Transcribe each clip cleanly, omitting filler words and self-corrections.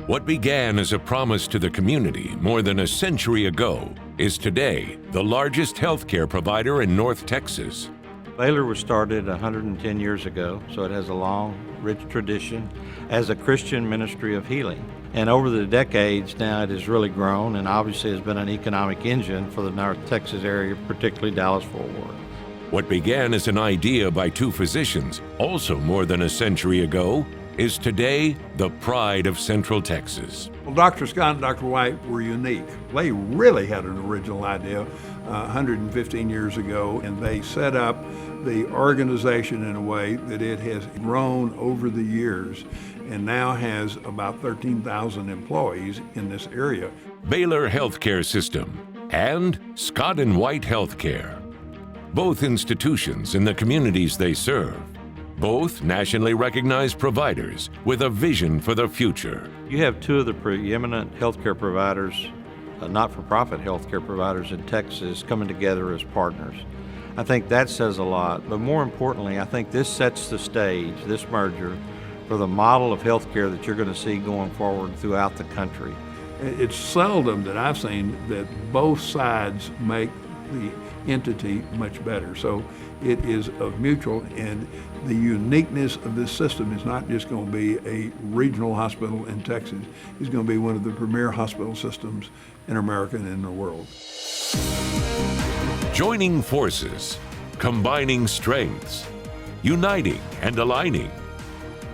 What began as a promise to the community more than a century ago is today the largest healthcare provider in North Texas. Baylor was started 110 years ago, so it has a long, rich tradition as a Christian ministry of healing. And over the decades now it has really grown and obviously has been an economic engine for the North Texas area, particularly Dallas-Fort Worth. What began as an idea by two physicians, also more than a century ago, is today the pride of Central Texas. Well, Dr. Scott and Dr. White were unique. They really had an original idea 115 years ago, and they set up the organization in a way that it has grown over the years and now has about 13,000 employees in this area. Baylor Healthcare System and Scott and White Healthcare. Both institutions in the communities they serve. Both nationally recognized providers with a vision for the future. You have two of the preeminent healthcare providers, not-for-profit healthcare providers in Texas coming together as partners. I think that says a lot, but more importantly, I think this sets the stage, this merger, for the model of healthcare that you're going to see going forward throughout the country. It's seldom that I've seen that both sides make the entity much better. So it is of mutual, and the uniqueness of this system is not just going to be a regional hospital in Texas. It's going to be one of the premier hospital systems in America and in the world. Joining forces, combining strengths, uniting and aligning.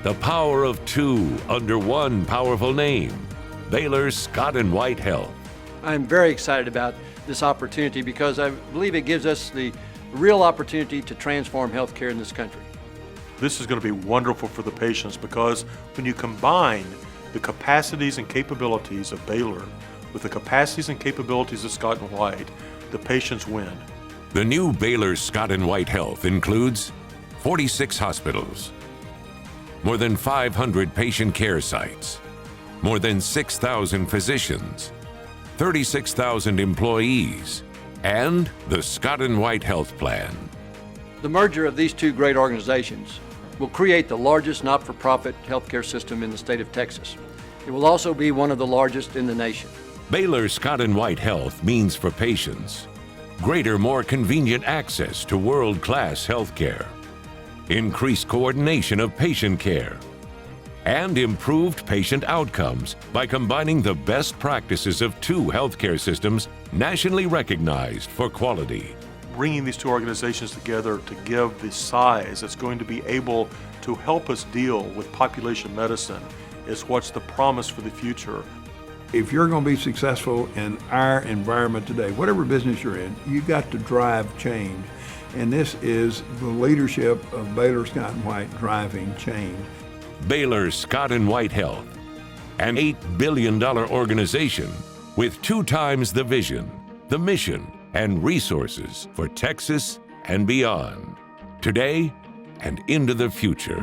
The power of two under one powerful name, Baylor Scott and White Health. I'm very excited about this opportunity because I believe it gives us the real opportunity to transform healthcare in this country. This is going to be wonderful for the patients because when you combine the capacities and capabilities of Baylor with the capacities and capabilities of Scott and White, the patients win. The new Baylor Scott and White Health includes 46 hospitals, more than 500 patient care sites, more than 6,000 physicians, 36,000 employees, and the Scott and White Health Plan. The merger of these two great organizations will create the largest not-for-profit healthcare system in the state of Texas. It will also be one of the largest in the nation. Baylor Scott and White Health means for patients greater, more convenient access to world-class health care, increased coordination of patient care, and improved patient outcomes by combining the best practices of two healthcare systems nationally recognized for quality. Bringing these two organizations together to give the size that's going to be able to help us deal with population medicine is what's the promise for the future. If you're going to be successful in our environment today, whatever business you're in, you've got to drive change. And this is the leadership of Baylor Scott and White driving change. Baylor Scott and White Health, an $8 billion organization with 2 times the vision, the mission, and resources for Texas and beyond, today and into the future.